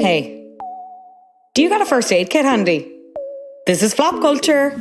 Hey, do you got a first aid kit handy? This is Flop Culture.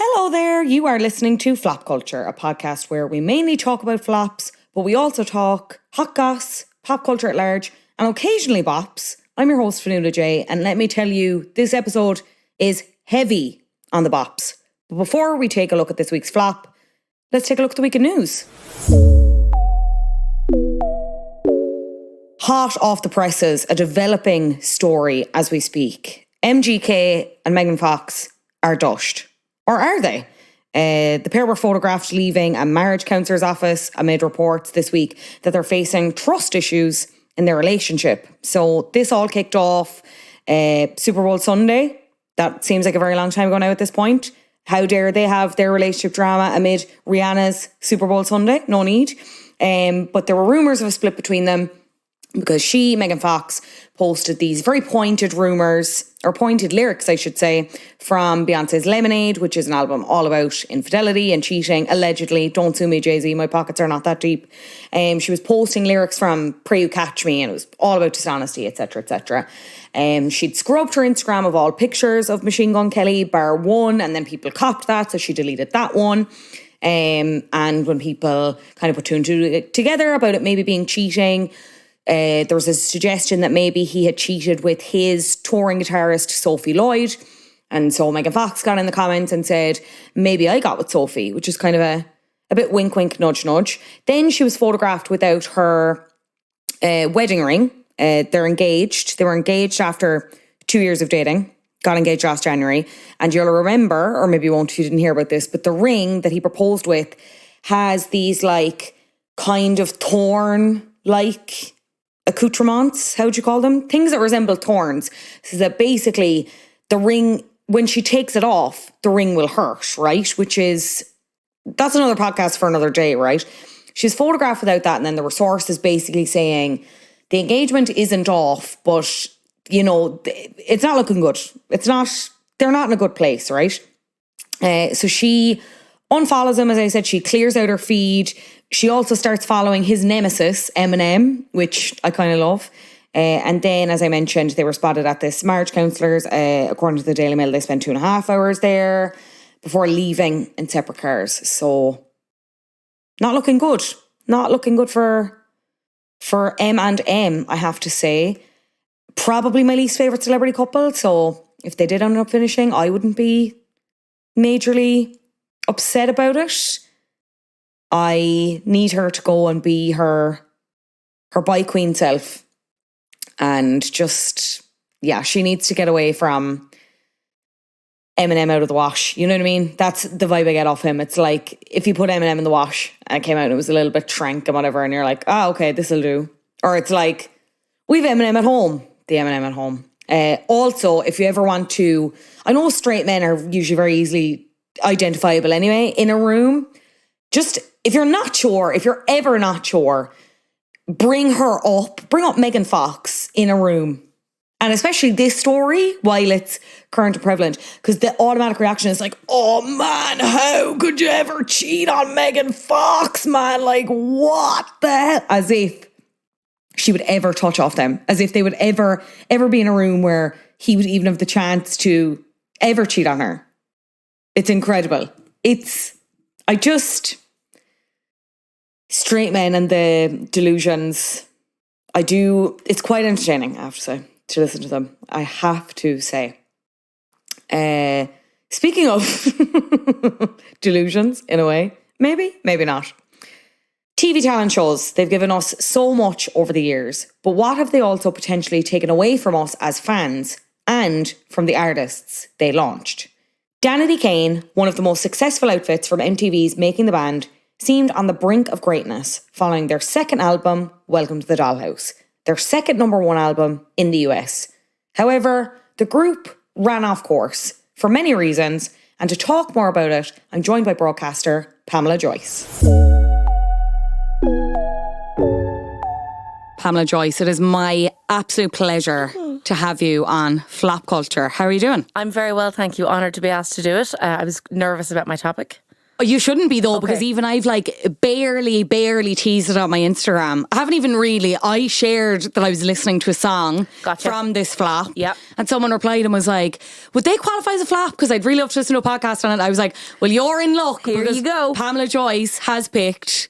Hello there, you are listening to Flop Culture, a podcast where we mainly talk about flops, but we also talk hot goss, pop culture at large, and occasionally bops. I'm your host, Fionnuala J, and let me tell you, this episode is heavy on the bops. But before we take a look at this week's flop, let's take a look at the week in news. Hot off the presses, a developing story as we speak. MGK and Megan Fox are dushed. Or are they? The pair were photographed leaving a marriage counsellor's office amid reports this week that they're facing trust issues in their relationship. So this all kicked off Super Bowl Sunday. That seems like a very long time ago now at this point. How dare they have their relationship drama amid Rihanna's Super Bowl Sunday? No need. But there were rumours of a split between them because Megan Fox, posted these very pointed rumours, or pointed lyrics, I should say, from Beyonce's Lemonade, which is an album all about infidelity and cheating, allegedly. Don't sue me, Jay-Z, my pockets are not that deep. She was posting lyrics from Pray You Catch Me, and it was all about dishonesty, etc., etc. She'd scrubbed her Instagram of all pictures of Machine Gun Kelly, bar one, and then people copped that, so she deleted that one. And when people kind of put two and two together about it maybe being cheating, there was a suggestion that maybe he had cheated with his touring guitarist, Sophie Lloyd. And so Megan Fox got in the comments and said, maybe I got with Sophie, which is kind of a bit wink, wink, nudge, nudge. Then she was photographed without her wedding ring. They're engaged. They were engaged after 2 years of dating. Got engaged last January. And you'll remember, or maybe you won't if you didn't hear about this, but the ring that he proposed with has these like kind of thorn-like accoutrements, how would you call them? Things that resemble thorns. So that basically the ring, when she takes it off, the ring will hurt, right? That's another podcast for another day, right? She's photographed without that, and then there were sources basically saying the engagement isn't off, but, you know, it's not looking good. They're not in a good place, right? So she unfollows him, as I said, she clears out her feed. She also starts following his nemesis, Eminem, which I kind of love. And then, as I mentioned, they were spotted at this marriage counsellor's. According to the Daily Mail, they spent 2.5 hours there before leaving in separate cars. So, not looking good. Not looking good for M&M, I have to say. Probably my least favourite celebrity couple. So, if they did end up finishing, I wouldn't be majorly upset about it. I need her to go and be her bi queen self, and just, yeah, she needs to get away from Eminem out of the wash. You know what I mean? That's the vibe I get off him. It's like if you put Eminem in the wash and it came out and it was a little bit trank and whatever, and you're like, oh, okay, this'll do. Or it's like, we've Eminem at home. The Eminem at home. Also, if you ever want to, I know straight men are usually very easily identifiable anyway, in a room. Just, if you're ever not sure, bring up Megan Fox in a room. And especially this story, while it's current and prevalent, because the automatic reaction is like, oh man, how could you ever cheat on Megan Fox, man? Like, what the hell? As if she would ever touch off them. As if they would ever be in a room where he would even have the chance to ever cheat on her. It's incredible. Straight men and the delusions, it's quite entertaining, I have to say, to listen to them. I have to say. Speaking of delusions, in a way, maybe not. TV talent shows, they've given us so much over the years, but what have they also potentially taken away from us as fans and from the artists they launched? Danity Kane, one of the most successful outfits from MTV's Making The Band, seemed on the brink of greatness following their second album, Welcome to the Dollhouse, their second #1 album in the US. However, the group ran off course for many reasons, and to talk more about it, I'm joined by broadcaster Pamela Joyce. Pamela Joyce. It is my absolute pleasure to have you on Flop Culture. How are you doing? I'm very well, thank you. Honoured to be asked to do it. I was nervous about my topic. You shouldn't be though, because even I've barely teased it on my Instagram. I haven't even really. I shared that I was listening to a song from this flop. Yep. And someone replied and was like, would they qualify as a flop? Because I'd really love to listen to a podcast on it. I was like, well, you're in luck. Here you go. Pamela Joyce has picked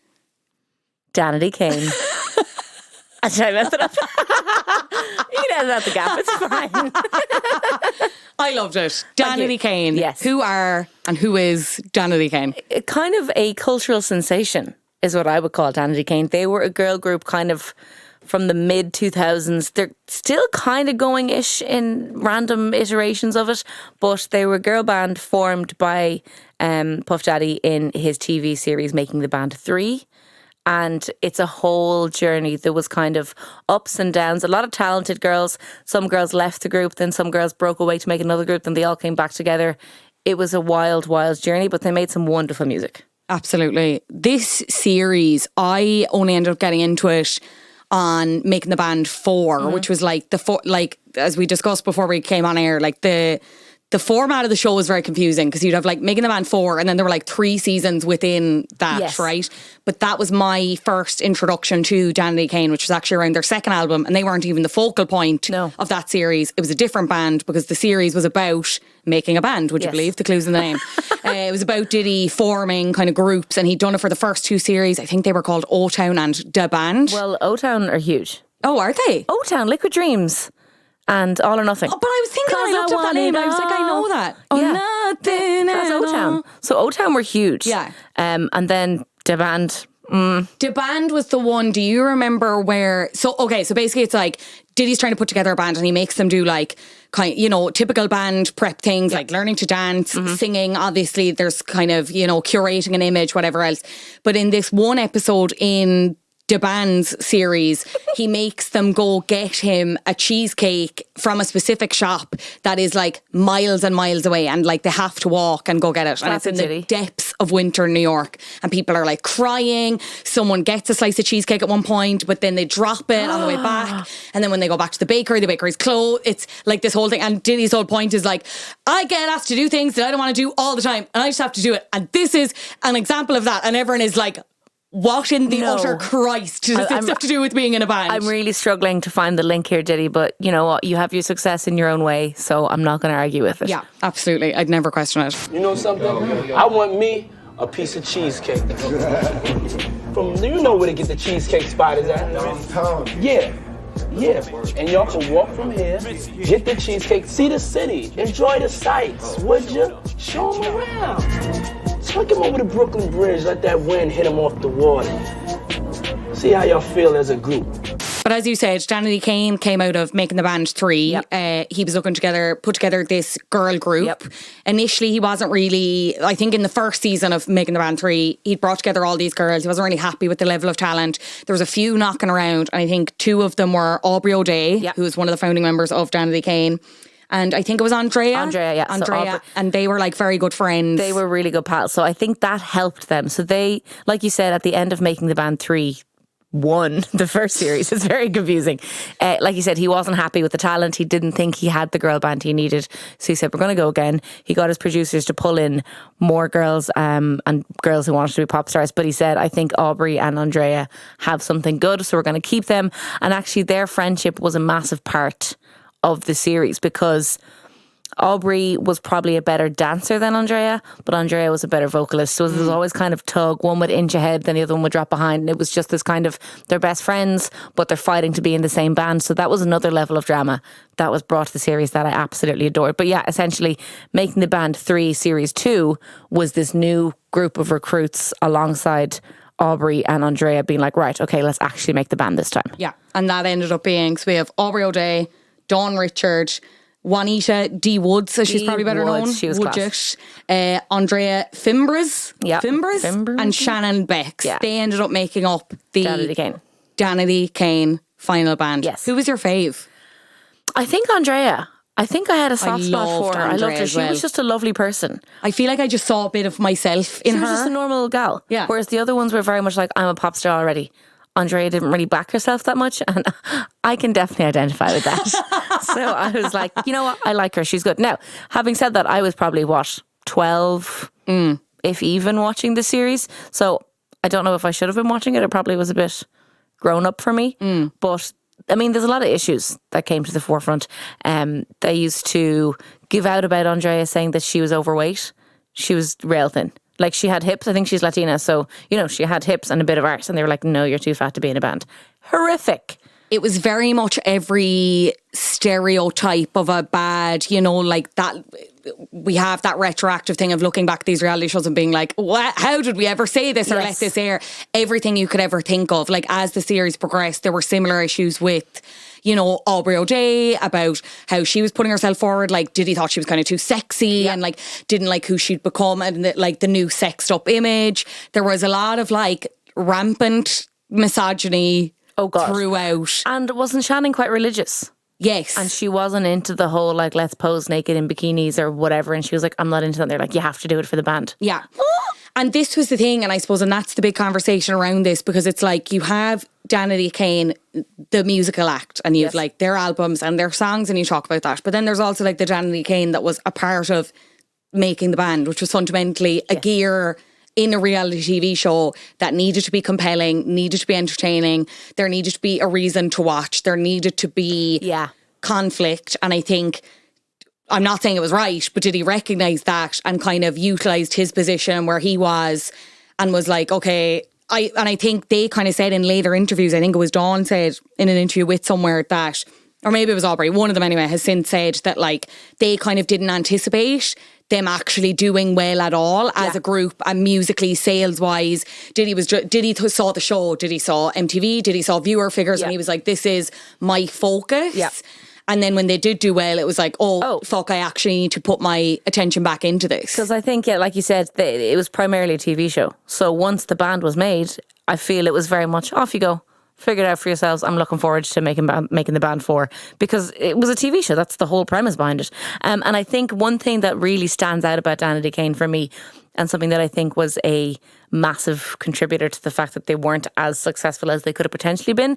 Danity Kane. Did I mess it up? You can edit out the gap. It's fine. I loved it. Danity Kane. Yes. Who is Danity Kane? Kind of a cultural sensation is what I would call Danity Kane. They were a girl group kind of from the mid 2000s. They're still kind of going-ish in random iterations of it, but they were a girl band formed by Puff Daddy in his TV series Making The Band 3. And it's a whole journey. There was kind of ups and downs. A lot of talented girls. Some girls left the group, then some girls broke away to make another group, then they all came back together. It was a wild, wild journey, but they made some wonderful music. Absolutely. This series, I only ended up getting into it on Making The Band 4, which was like as we discussed before we came on air, like the format of the show was very confusing because you'd have like Making The Band 4 and then there were like 3 seasons within that, right? But that was my first introduction to Danity Kane, which was actually around their second album, and they weren't even the focal point of that series. It was a different band because the series was about making a band, would you believe? The clue's in the name. It was about Diddy forming kind of groups, and he'd done it for the first 2 series. I think they were called O-Town and Da Band. Well, O-Town are huge. Oh, are they? O-Town, Liquid Dreams. And All or Nothing. Oh, but I was thinking I looked up that name. I was like, I know that. Oh, nothing. That's O-Town. So O-Town were huge. Yeah. And then Da Band. Da Band was the one. Do you remember where? So basically, it's like Diddy's trying to put together a band, and he makes them do like typical band prep things, like learning to dance, singing. Obviously, there's kind of curating an image, whatever else. But in this one episode in Da Band's series, he makes them go get him a cheesecake from a specific shop that is like miles and miles away, and like they have to walk and go get it. And it's in the depths of winter in New York, and people are like crying. Someone gets a slice of cheesecake at one point, but then they drop it on the way back, and then when they go back to the bakery's closed. It's like this whole thing, and Diddy's whole point is like, I get asked to do things that I don't want to do all the time, and I just have to do it, and this is an example of that. And everyone is like, what in the utter Christ does this have to do with being in a band? I'm really struggling to find the link here, Diddy, but you know what? You have your success in your own way, so I'm not going to argue with it. Yeah, absolutely. I'd never question it. You know something? I want me a piece of cheesecake. You know where to get the cheesecake spot is at? Yeah. And y'all can walk from here, get the cheesecake, see the city, enjoy the sights, would you? Show them around. Take him over the Brooklyn Bridge, let that wind hit him off the water. See how y'all feel as a group. But as you said, Danity Kane came out of Making The Band 3. Yep. He was put together this girl group. Yep. Initially, he wasn't really, I think in the first season of Making The Band 3, he'd brought together all these girls. He wasn't really happy with the level of talent. There was a few knocking around, and I think 2 of them were Aubrey O'Day, who was one of the founding members of Danity Kane. And I think it was Andrea. Andrea, so and they were like very good friends. They were really good pals. So I think that helped them. So they, like you said, at the end of Making The Band 3, won the first series. It's very confusing. Like you said, he wasn't happy with the talent. He didn't think he had the girl band he needed. So he said, we're going to go again. He got his producers to pull in more girls and girls who wanted to be pop stars. But he said, I think Aubrey and Andrea have something good, so we're going to keep them. And actually their friendship was a massive part of the series because Aubrey was probably a better dancer than Andrea, but Andrea was a better vocalist. So there was always kind of tug. One would inch ahead, then the other one would drop behind. And it was just this kind of, they're best friends, but they're fighting to be in the same band. So that was another level of drama that was brought to the series that I absolutely adored. But yeah, essentially Making The Band 3 Series 2 was this new group of recruits alongside Aubrey and Andrea being like, right, okay, let's actually make the band this time. Yeah, and that ended up being, so we have Aubrey O'Day, Dawn Richard, Juanita D. Woods, as she's probably better known. She was class. Andrea Fimbres, and Shannon Becks. Yeah. They ended up making up the Danity Kane final band. Yes. Who was your fave? I think Andrea. I think I had a soft spot for her. I loved her. She well. was just a lovely person. I feel like I just saw a bit of myself in her. She was just a normal gal. Yeah. Whereas the other ones were very much like, I'm a pop star already. Andrea didn't really back herself that much, and I can definitely identify with that. So I was like, you know what, I like her, she's good. Now, having said that, I was probably 12, if even, watching the series. So I don't know if I should have been watching it. It probably was a bit grown up for me. But I mean, there's a lot of issues that came to the forefront. They used to give out about Andrea saying that she was overweight. She was rail thin. Like, she had hips. I think she's Latina. So, you know, she had hips and a bit of arse. And they were like, no, you're too fat to be in a band. Horrific. It was very much every stereotype of a bad, you know, like that. We have that retroactive thing of looking back at these reality shows and being like, how did we ever say this or let this air? Everything you could ever think of. Like, as the series progressed, there were similar issues with, you know, Aubrey O'Day, about how she was putting herself forward. Like, Diddy thought she was kind of too sexy and like didn't like who she'd become, and the new sexed up image. There was a lot of like rampant misogyny throughout. And wasn't Shannon quite religious? Yes. And she wasn't into the whole, like, let's pose naked in bikinis or whatever. And she was like, I'm not into that. And they're like, you have to do it for the band. Yeah. And this was the thing, and I suppose, and that's the big conversation around this, because it's like, you have Danity Kane, the musical act, and you've like their albums and their songs, and you talk about that. But then there's also like the Danity Kane that was a part of Making the Band, which was fundamentally a gear in a reality TV show that needed to be compelling, needed to be entertaining. There needed to be a reason to watch. There needed to be conflict. And I think, I'm not saying it was right, but did he recognise that and kind of utilised his position where he was and was like, okay, I think they kind of said in later interviews, I think it was Dawn said in an interview with somewhere that, or maybe it was Aubrey, one of them anyway, has since said that like they kind of didn't anticipate them actually doing well at all as a group, and musically, sales wise. Diddy saw the show, Diddy saw MTV, Diddy saw viewer figures, and he was like, this is my focus. And then when they did do well, it was like, oh, fuck, I actually need to put my attention back into this. Because I think, like you said, it was primarily a TV show. So once the band was made, I feel it was very much, off you go. Figure it out for yourselves. I'm looking forward to making the band 4, because it was a TV show. That's the whole premise behind it. And I think one thing that really stands out about Danity Kane for me, and something that I think was a massive contributor to the fact that they weren't as successful as they could have potentially been,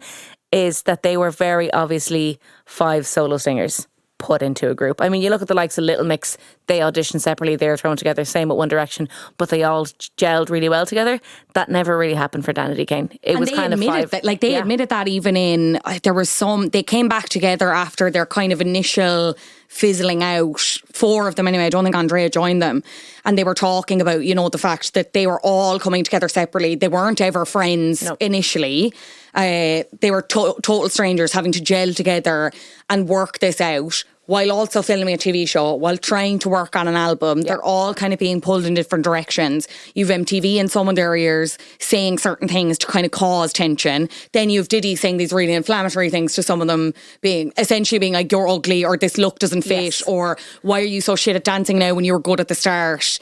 is that they were very obviously 5 solo singers put into a group. I mean, you look at the likes of Little Mix, they auditioned separately, they were thrown together, same with One Direction, but they all gelled really well together. That never really happened for Danity Kane. It was kind of 5. That, like, they admitted that even in, there was they came back together after their kind of initial fizzling out, 4 of them anyway. I don't think Andrea joined them. And they were talking about, you know, the fact that they were all coming together separately. They weren't ever friends initially. They were total strangers having to gel together and work this out while also filming a TV show, while trying to work on an album. They're all kind of being pulled in different directions. You've MTV in some of their ears saying certain things to kind of cause tension. Then you've Diddy saying these really inflammatory things to some of them, being essentially being like, you're ugly, or this look doesn't fit, or why are you so shit at dancing now when you were good at the start?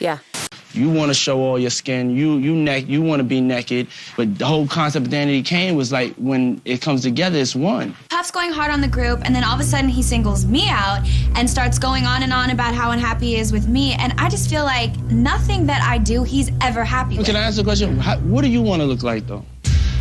You want to show all your skin. You want to be naked. But the whole concept of Danity Kane was like, when it comes together, it's one. Puff's going hard on the group, and then all of a sudden he singles me out and starts going on and on about how unhappy he is with me. And I just feel like nothing that I do, he's ever happy with. Can I ask a question? What do you want to look like, though?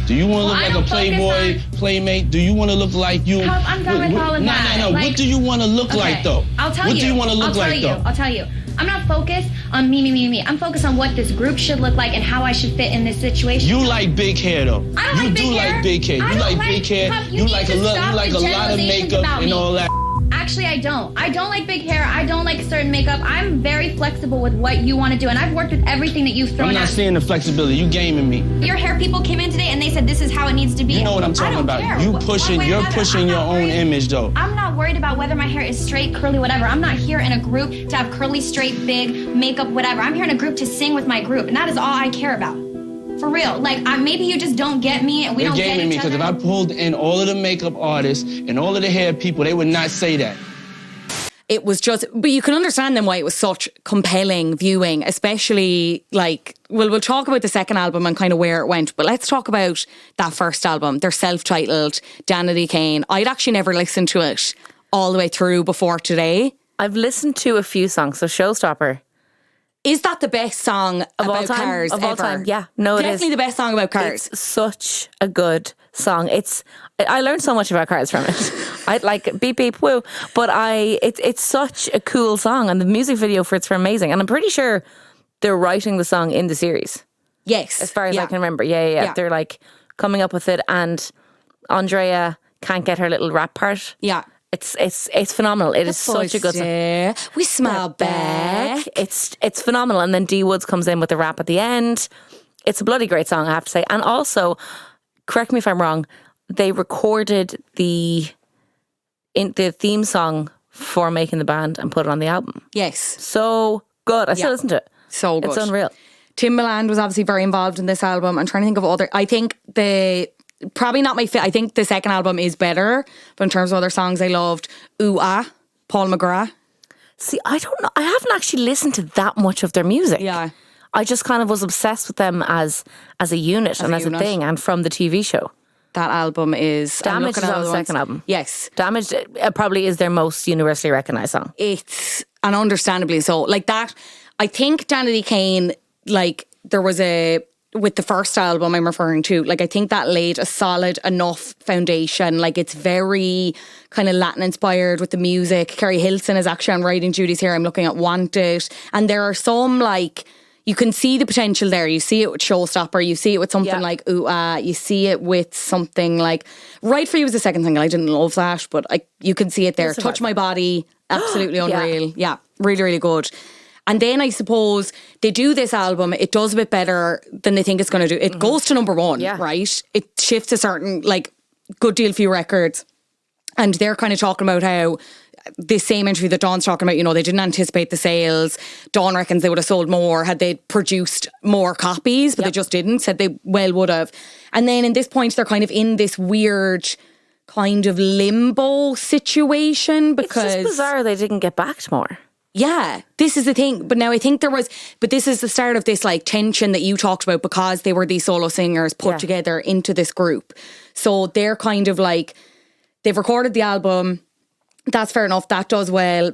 Do you want to look like a playboy, playmate? Do you want to look like you? Puff, I'm done with all of that. No. Like, what do you want to look like, though? I'll tell you. What do you want to look like, though? I'll tell you. I'm not focused on me. I'm focused on what this group should look like and how I should fit in this situation. You like big hair, though. I don't like big hair. You like big hair. You like big hair. Puff, you like a lot of makeup and all that. Actually, I don't. I don't like big hair. I don't like certain makeup. I'm very flexible with what you want to do, and I've worked with everything that you've thrown I'm not seeing the flexibility. You gaming me. Your hair people came in today and they said this is how it needs to be. You know what I'm talking about. You're pushing your own image, though. I'm not worried about whether my hair is straight, curly, whatever. I'm not here in a group to have curly, straight, big, makeup, whatever. I'm here in a group to sing with my group, and that is all I care about. For real. Like, maybe you just don't get me and we don't get each other. You're gaming me, because if I pulled in all of the makeup artists and all of the hair people, they would not say that. It was just, but you can understand then why it was such compelling viewing, especially like, well, we'll talk about the second album and kind of where it went, but let's talk about that first album, their self-titled Danity Kane. I'd actually never listened to it all the way through before today. I've listened to a few songs, so Showstopper Is that the best song Of all about time, cars of all ever? time, yeah. No, it is. Definitely the best song about cars. It's such a good song. I learned so much about cars from it. I like beep beep woo, but it's such a cool song, and the music video for it's amazing. And I'm pretty sure they're writing the song in the series, Yes. as far as I can remember. Yeah. They're like coming up with it, and Andrea can't get her little rap part. Yeah. It's phenomenal. It is such a good song. We smile back. It's phenomenal. And then D Woods comes in with the rap at the end. It's a bloody great song, I have to say. And also, correct me if I'm wrong, they recorded the theme song for Making the Band and put it on the album. Yes. So good. I still listen to it. So good. It's unreal. Timbaland was obviously very involved in this album. I'm trying to think of other. I think probably not my fit. I think the second album is better, but in terms of other songs I loved, Ooh Ah, Paul McGrath. See, I don't know. I haven't actually listened to that much of their music. Yeah. I just kind of was obsessed with them as a unit and as a thing, and from the TV show. That album is... Damaged is on the second album. Yes. Damaged probably is their most universally recognised song. It's, and understandably so. Like that, I think Danity Kane, like there was with the first album I'm referring to, like I think that laid a solid enough foundation. Like it's very kind of Latin inspired with the music. Kerry Hilson is actually on writing duties here. I'm looking at Want It. And there are some like, you can see the potential there. You see it with Showstopper. You see it with something like Ooh Ah. You see it with something like Right For You was the second single. I didn't love that, but you can see it there. Touch My Body, absolutely unreal. Yeah, really, really good. And then I suppose they do this album, it does a bit better than they think it's going to do. It goes to number one, right? It shifts a certain, like, good deal few records. And they're kind of talking about how this same interview that Dawn's talking about, you know, they didn't anticipate the sales. Dawn reckons they would have sold more had they produced more copies, but they just didn't, said they well would have. And then in this point, they're kind of in this weird kind of limbo situation because... It's just bizarre they didn't get backed more. Yeah, this is the thing. But now I think but this is the start of this like tension that you talked about because they were these solo singers put together into this group. So they're kind of like, they've recorded the album. That's fair enough. That does well.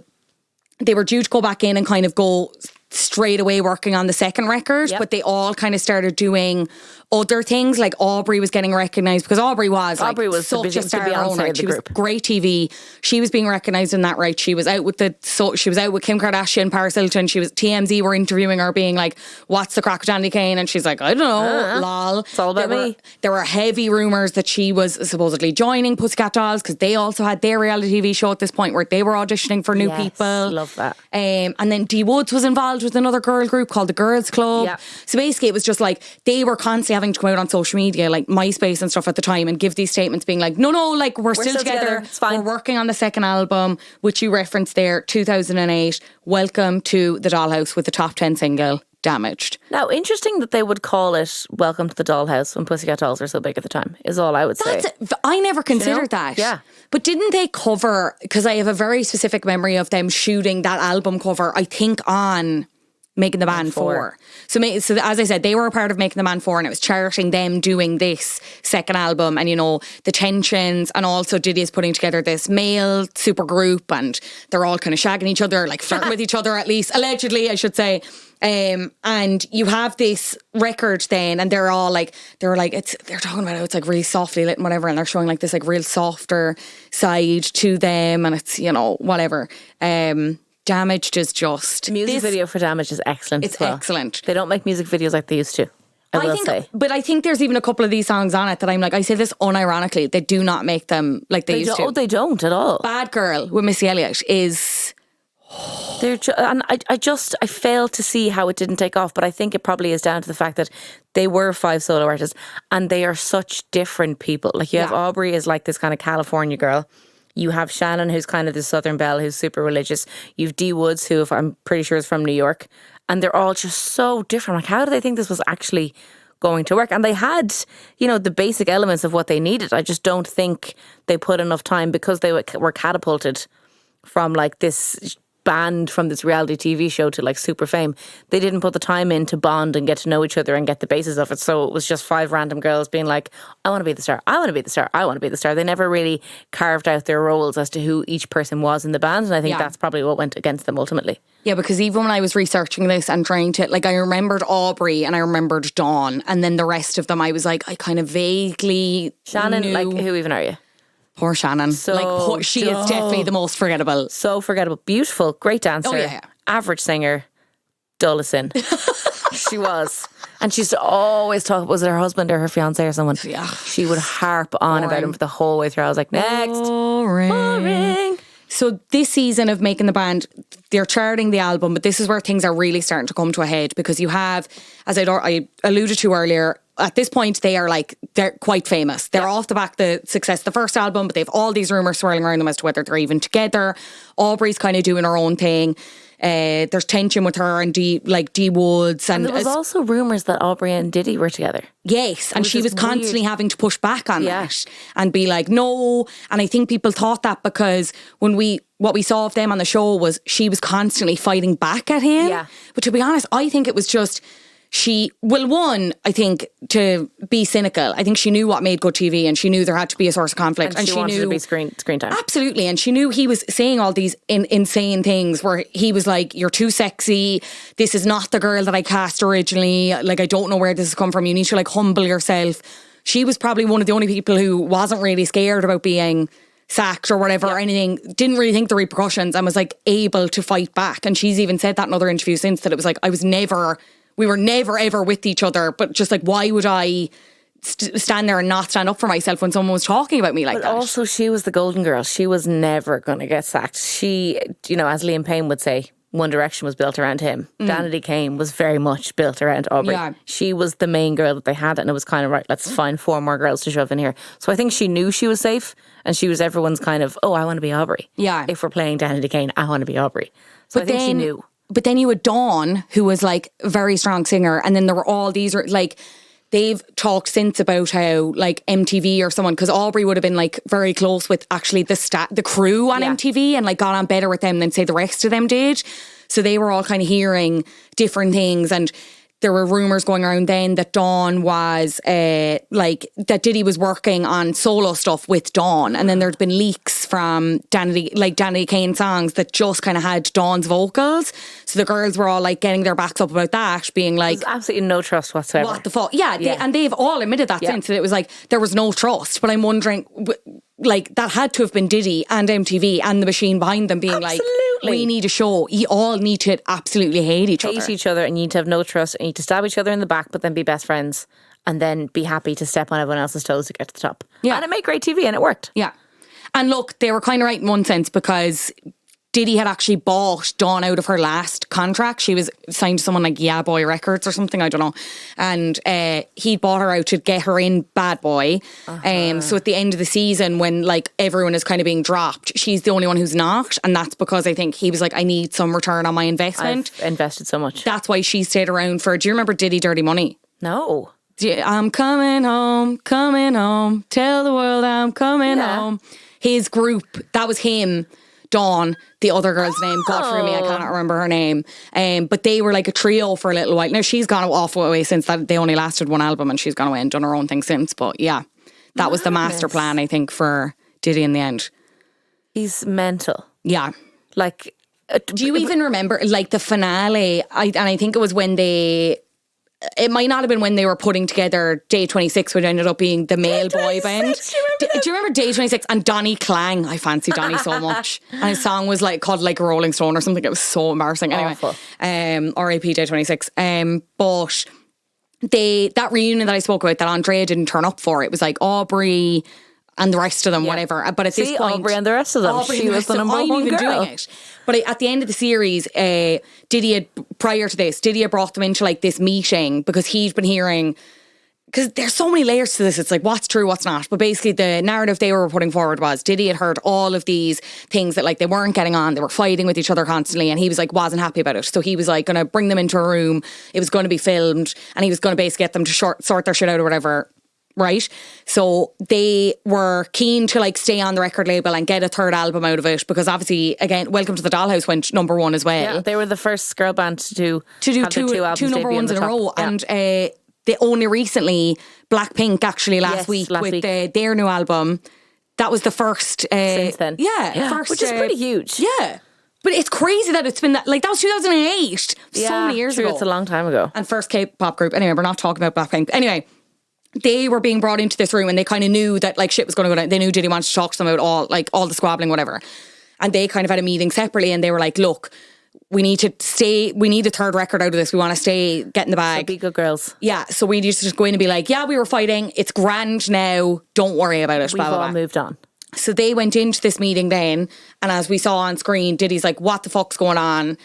They were due to go back in and kind of go straight away working on the second record, but they all kind of started doing other things. Like Aubrey was getting recognised because Aubrey was such a star own right. She was great TV. She was being recognised in that right. She was out with Kim Kardashian, Paris Hilton. She was TMZ were interviewing her, being like, "What's the crack with Danity Kane?" And she's like, "I don't know, lol." It's all about me. There were heavy rumours that she was supposedly joining Pussycat Dolls because they also had their reality TV show at this point where they were auditioning for new people. Love that. And then D Woods was involved with another girl group called the Girls Club. Yeah. So basically it was just like they were constantly having to come out on social media, like MySpace and stuff at the time, and give these statements being like, no, like we're still together. It's fine. We're working on the second album, which you referenced there, 2008. Welcome to the Dollhouse with the top 10 single, Damaged. Now, interesting that they would call it Welcome to the Dollhouse when Pussycat Dolls were so big at the time, is all I would say. I never considered that. Yeah. But didn't they cover, because I have a very specific memory of them shooting that album cover, I think on Making the Band 4. So as I said, they were a part of Making the Band 4 and it was charting them doing this second album and, you know, the tensions, and also Diddy is putting together this male super group and they're all kind of shagging each other, like flirting with each other at least, allegedly I should say. And you have this record then and they're talking about how it's like really softly lit and whatever, and they're showing like this like real softer side to them and it's, you know, whatever. Damaged is just... The music video for Damaged is excellent. It's excellent. They don't make music videos like they used to, I will say. But I think there's even a couple of these songs on it that I'm like, I say this unironically, they do not make them like they used to. Oh, they don't at all. Bad Girl with Missy Elliott is... And I fail to see how it didn't take off, but I think it probably is down to the fact that they were 5 solo artists and they are such different people. Like you have Aubrey is like this kind of California girl. You have Shannon, who's kind of the Southern belle, who's super religious. You have D Woods, who I'm pretty sure is from New York. And they're all just so different. Like, how do they think this was actually going to work? And they had, you know, the basic elements of what they needed. I just don't think they put enough time because they were catapulted from like this banned from this reality TV show to like super fame. They didn't put the time in to bond and get to know each other and get the basis of it. So it was just 5 random girls being like, I want to be the star, I want to be the star, I want to be the star. They never really carved out their roles as to who each person was in the band. And I think that's probably what went against them ultimately. Yeah, because even when I was researching this and trying to, like, I remembered Aubrey and I remembered Dawn, and then the rest of them I was like, I kind of vaguely Shannon, knew. like, who even are you? Poor Shannon. So she is definitely the most forgettable. So forgettable. Beautiful, great dancer. Oh, yeah. Average singer, dull as sin. She was. And she used to always talk, was it her husband or her fiancé or someone? Yeah. She would harp on about him for the whole way through. I was like, next. Boring. So this season of Making the Band, they're charting the album, but this is where things are really starting to come to a head, because you have, as I alluded to earlier, at this point they're quite famous. They're off the back the success of the first album, but they've all these rumours swirling around them as to whether they're even together. Aubrey's kind of doing her own thing. There's tension with her and D Woods, and there was also rumours that Aubrey and Diddy were together. Yes, and she was constantly having to push back on that and be like, no. And I think people thought that because what we saw of them on the show was she was constantly fighting back at him. Yeah. But to be honest, I think it was just I think to be cynical, I think she knew what made good TV, and she knew there had to be a source of conflict. And she wanted knew to be screen time. Absolutely. And she knew he was saying all these insane things where he was like, you're too sexy. This is not the girl that I cast originally. Like, I don't know where this has come from. You need to like humble yourself. She was probably one of the only people who wasn't really scared about being sacked or whatever or anything, didn't really think the repercussions, and was like able to fight back. And she's even said that in other interviews since, that it was like, we were never ever with each other, but just like, why would I stand there and not stand up for myself when someone was talking about me like that? But also, she was the golden girl. She was never going to get sacked. She, as Liam Payne would say, One Direction was built around him. Danity Kane was very much built around Aubrey. Yeah. She was the main girl that they had, and it was kind of right, let's find 4 more girls to shove in here. So I think she knew she was safe, and she was everyone's kind of, I want to be Aubrey. Yeah. If we're playing Danity Kane, I want to be Aubrey. So I think she knew. But then you had Dawn, who was like a very strong singer, and then there were all these like, they've talked since about how like MTV or someone, because Aubrey would have been like very close with actually the crew on MTV, and like got on better with them than say the rest of them did. So they were all kind of hearing different things, and there were rumours going around then that Dawn was that Diddy was working on solo stuff with Dawn, and then there'd been leaks from Danity Kane songs that just kind of had Dawn's vocals. So the girls were all like getting their backs up about that, being like, there's absolutely no trust whatsoever. What the fuck? Yeah. And they've all admitted that since, that it was like there was no trust. But I'm wondering, like, that had to have been Diddy and MTV and the machine behind them being like, we need a show. You all need to absolutely hate each other. And you need to have no trust, and you need to stab each other in the back, but then be best friends, and then be happy to step on everyone else's toes to get to the top. Yeah. And it made great TV, and it worked. Yeah. And look, they were kind of right in one sense, because Diddy had actually bought Dawn out of her last contract. She was signed to someone like Yeah Boy Records or something, I don't know. And he bought her out to get her in Bad Boy. So at the end of the season, when like everyone is kind of being dropped, she's the only one who's not. And that's because I think he was like, I need some return on my investment. I've invested so much. That's why she stayed around for, do you remember Diddy Dirty Money? No. I'm coming home, tell the world I'm coming home. His group, that was him, Dawn, the other girl's name, God forgive me, I cannot remember her name. But they were like a trio for a little while. Now she's gone off away since that. They only lasted one album, and she's gone away and done her own thing since. But yeah, that was the master plan, I think, for Diddy in the end. He's mental. Yeah. Like, do you even remember like the finale? I think it was when it might not have been when they were putting together Day 26, which ended up being the male boy band. Do you remember Day 26? And Donny Clang, I fancy Donny so much. And his song was like called like Rolling Stone or something. It was so embarrassing. Awful. Anyway, R.I.P. Day 26. But that reunion that I spoke about that Andrea didn't turn up for, it was like Aubrey and the rest of them, whatever. But at this point, Aubrey and the rest of them, she was the number one girl. Doing it. But at the end of the series, prior to this, Diddy had brought them into like this meeting, because he'd been hearing, because there's so many layers to this, it's like what's true, what's not. But basically the narrative they were putting forward was Diddy had heard all of these things that like they weren't getting on, they were fighting with each other constantly, and he was like wasn't happy about it. So he was like going to bring them into a room, it was going to be filmed, and he was going to basically get them to sort their shit out or whatever. right? So they were keen to like stay on the record label and get a third album out of it because obviously, again, Welcome to the Dollhouse went number one as well. Yeah, they were the first girl band to do two albums number ones in a row. Yeah. And they only recently, Blackpink actually last week with their new album, that was the first. Since then. Yeah. First, which is pretty huge. Yeah. But it's crazy that it's been that was 2008. So many years ago. It's a long time ago. And first K-pop group. Anyway, we're not talking about Blackpink. Anyway, they were being brought into this room and they kind of knew that like shit was going to go down. They knew Diddy wanted to talk to them about all the squabbling, whatever. And they kind of had a meeting separately and they were like, look, we need a third record out of this. We want to stay, get in the bag. So be good girls. Yeah, so we need to just go in and be like, yeah, we were fighting. It's grand now. Don't worry about it. We've all moved on. So they went into this meeting then, and as we saw on screen, Diddy's like, what the fuck's going on?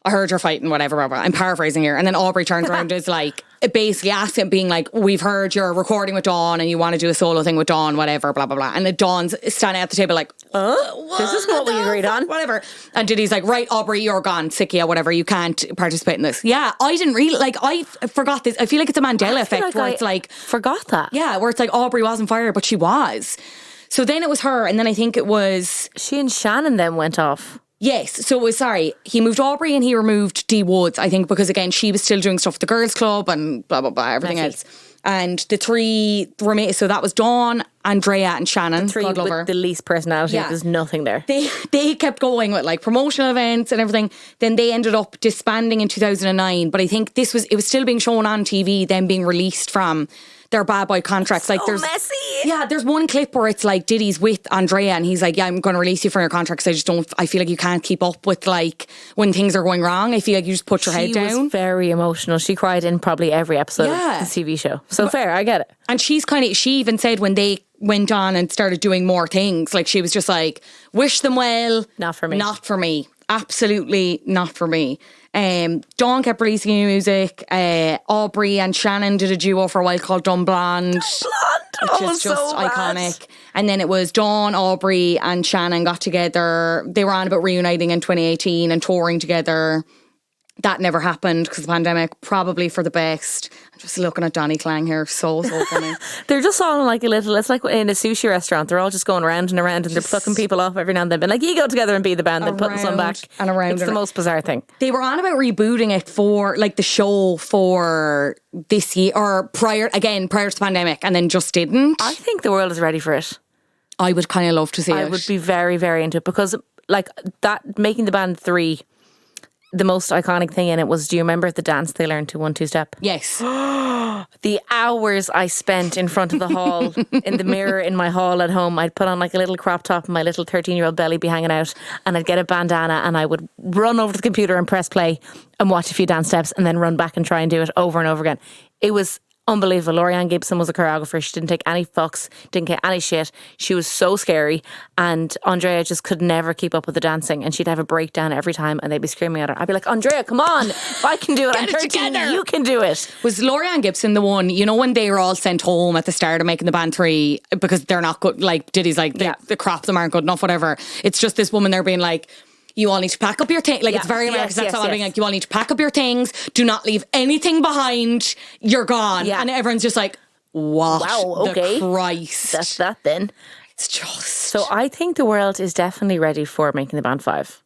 I heard you're fighting, whatever, blah, blah. I'm paraphrasing here. And then Aubrey turns around and is like, basically asking, being like, we've heard you're recording with Dawn and you want to do a solo thing with Dawn, whatever, blah, blah, blah. And then Dawn's standing at the table like, this is what we agreed on. Whatever. And Diddy's like, right, Aubrey, you're gone. Sickia, whatever. You can't participate in this. Yeah, I didn't really, I forgot this. I feel like it's a Mandela effect where it's like. Forgot that. Yeah, where it's like Aubrey wasn't fired, but she was. So then it was her, and then I think it was. She and Shannon then went off. Yes, so it was, he moved Aubrey and he removed Dee Woods, I think, because again, she was still doing stuff with the girls' club and blah, blah, blah, everything else. And the three remain, so that was Dawn, Andrea and Shannon. The three with the least personality, there's nothing there. They kept going with like promotional events and everything. Then they ended up disbanding in 2009, but I think it was still being shown on TV, them being released from their bad boy contracts. Like there's messy. Yeah, there's one clip where it's like Diddy's with Andrea and he's like, yeah, I'm going to release you from your contracts. I feel like you can't keep up with like when things are going wrong. I feel like you just put your head down. She was very emotional. She cried in probably every episode of the TV show. So fair, I get it. And she even said when they went on and started doing more things, like she was just like, wish them well. Not for me. Not for me. Absolutely not for me. Dawn kept releasing new music. Aubrey and Shannon did a duo for a while called Dumb Blonde. Which is just iconic. And then it was Dawn, Aubrey and Shannon got together. They were on about reuniting in 2018 and touring together. That never happened because of the pandemic, probably for the best. I'm just looking at Donnie Klang here, so funny. They're just all like it's like in a sushi restaurant. They're all just going around and around and they're plucking people off every now and then. But like, you go together and be the band, then putting some back. And around. It's the most bizarre thing. They were on about rebooting it for like the show for this year or prior to the pandemic and then just didn't. I think the world is ready for it. I would kind of love to see it. I would be very, very into it because like that, Making the Band 3, the most iconic thing in it was, do you remember the dance they learned to 1-2 step? Yes. The hours I spent in front of the hall, in the mirror in my hall at home, I'd put on like a little crop top and my little 13-year-old belly be hanging out and I'd get a bandana and I would run over to the computer and press play and watch a few dance steps and then run back and try and do it over and over again. It was unbelievable. Lorianne Gibson was a choreographer. She didn't take any fucks, didn't get any shit. She was so scary. And Andrea just could never keep up with the dancing. And she'd have a breakdown every time and they'd be screaming at her. I'd be like, Andrea, come on. If I can do it, I'm 13, you can do it. Was Lorianne Gibson the one, you know, when they were all sent home at the start of Making the Band 3 because they're not good, like Diddy's like, the crop them aren't good enough, whatever. It's just this woman there being like, you all need to pack up your things. Like, it's very American. That's all I'm being like, you all need to pack up your things. Do not leave anything behind. You're gone. Yeah. And everyone's just like, what? Wow, okay. The Christ. That's that then. It's just. So I think the world is definitely ready for Making the Band 5.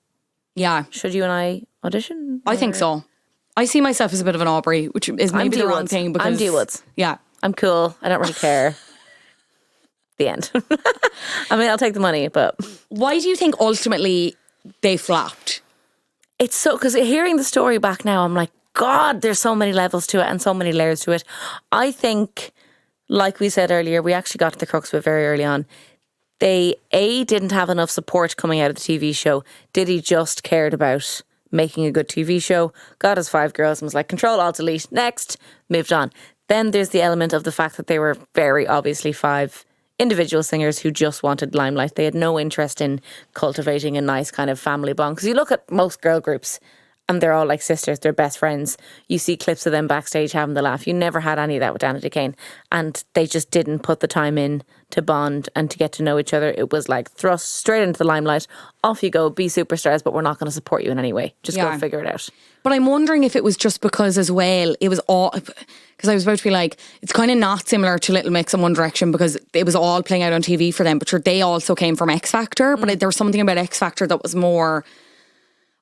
Yeah. Should you and I audition? I think so. I see myself as a bit of an Aubrey, which is maybe the wrong thing. Because I'm Dee Woods. Yeah. I'm cool. I don't really care. The end. I mean, I'll take the money, but. Why do you think ultimately they flopped? It's so, because hearing the story back now, I'm like, God, there's so many levels to it and so many layers to it. I think, like we said earlier, we actually got to the crux of it very early on. They, didn't have enough support coming out of the TV show. Diddy just cared about making a good TV show, got his 5 girls and was like, Control, Alt, Delete, next, moved on. Then there's the element of the fact that they were very obviously 5 individual singers who just wanted limelight. They had no interest in cultivating a nice kind of family bond. Because you look at most girl groups and they're all like sisters, they're best friends. You see clips of them backstage having the laugh. You never had any of that with Danity Kane, and they just didn't put the time in to bond and to get to know each other. It was like thrust straight into the limelight. Off you go, be superstars, but we're not going to support you in any way. Just go figure it out. But I'm wondering if it was just because as well, it was all, because I was about to be like, it's kind of not similar to Little Mix and One Direction because it was all playing out on TV for them, but sure, they also came from X Factor, but there was something about X Factor that was more,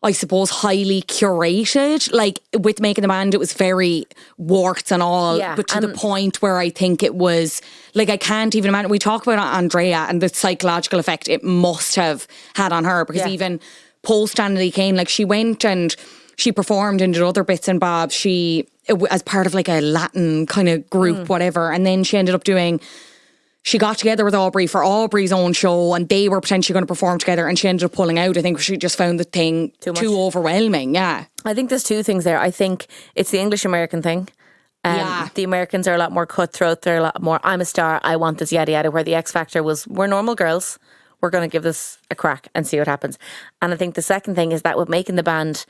I suppose, highly curated. Like with Making the Band, it was very warts and all, but to the point where I think it was, like I can't even imagine, we talk about Andrea and the psychological effect it must have had on her, because even post Danity Kane, like she went and she performed and did other bits and bobs. As part of like a Latin kind of group, whatever. And then she ended up she got together with Aubrey for Aubrey's own show, and they were potentially going to perform together, and she ended up pulling out. I think she just found the thing too overwhelming. Yeah. I think there's two things there. I think it's the English-American thing. The Americans are a lot more cutthroat. They're a lot more, I'm a star, I want this, yada yada, where the X Factor was, we're normal girls. We're going to give this a crack and see what happens. And I think the second thing is that with Making the Band,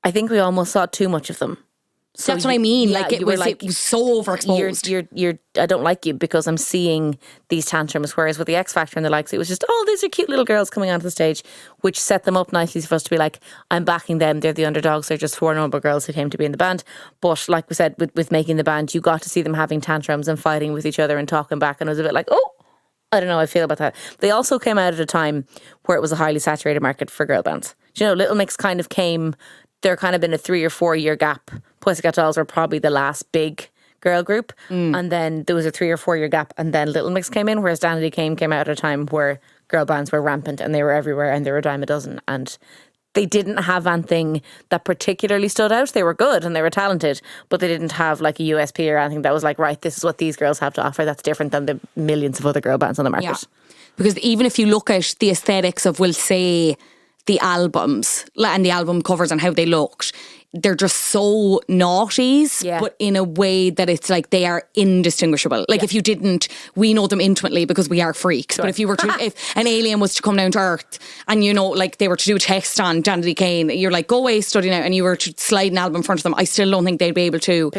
I think we almost saw too much of them. So that's what I mean. Like it was so overexposed. You're I don't like you because I'm seeing these tantrums. Whereas with the X Factor and the likes, it was just, oh, these are cute little girls coming onto the stage, which set them up nicely for us to be like, I'm backing them. They're the underdogs. They're just four normal girls who came to be in the band. But like we said, with Making the Band, you got to see them having tantrums and fighting with each other and talking back. And it was a bit like, oh, I don't know how I feel about that. They also came out at a time where it was a highly saturated market for girl bands. You know, Little Mix kind of came, there kind of been a 3 or 4 year gap. Pussycat Dolls were probably the last big girl group. And then there was a 3 or 4 year gap, and then Little Mix came in, whereas Danity Kane came out at a time where girl bands were rampant and they were everywhere and they were a dime a dozen. And they didn't have anything that particularly stood out. They were good and they were talented, but they didn't have like a USP or anything that was like, right, this is what these girls have to offer that's different than the millions of other girl bands on the market. Yeah. Because even if you look at the aesthetics of, we'll say, the albums and the album covers and how they looked, they're just so noughties, but in a way that it's like they are indistinguishable. Like if you didn't, we know them intimately because we are freaks. Sure. But if you were to, if an alien was to come down to Earth and, you know, like they were to do a test on Danity Kane, you're like, go away, study now, and you were to slide an album in front of them, I still don't think they'd be able to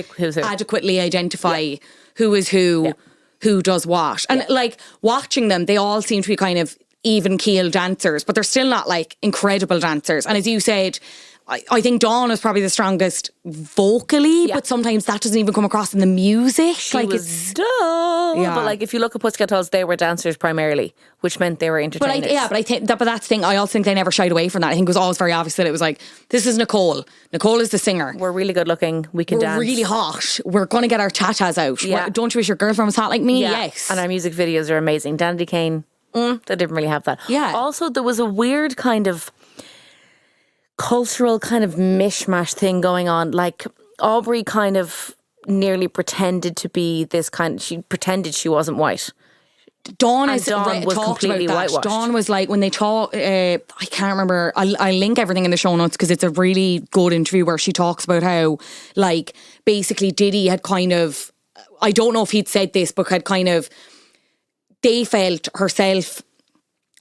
adequately identify who is who does what. And like watching them, they all seem to be kind of even keel dancers, but they're still not like incredible dancers. And as you said, I think Dawn is probably the strongest vocally, but sometimes that doesn't even come across in the music. She like was dull. But like if you look at Pussycat Dolls, they were dancers primarily, which meant they were entertainers. But I think that's the thing. I also think they never shied away from that. I think it was always very obvious that it was like, this is Nicole. Nicole is the singer. We're really good looking. We're dance. We're really hot. We're going to get our tatas out. Yeah. Don't you wish your girlfriend was hot like me? Yeah. Yes. And our music videos are amazing. Danity Kane, they didn't really have that. Yeah. Also, there was a weird kind of cultural kind of mishmash thing going on. Like Aubrey kind of nearly pretended to be this kind. She pretended she wasn't white. Dawn was completely whitewashed. Dawn was like, when they talk, I can't remember. I'll link everything in the show notes because it's a really good interview where she talks about how, like, basically Diddy had kind of, I don't know if he'd said this, but had kind of, they felt, herself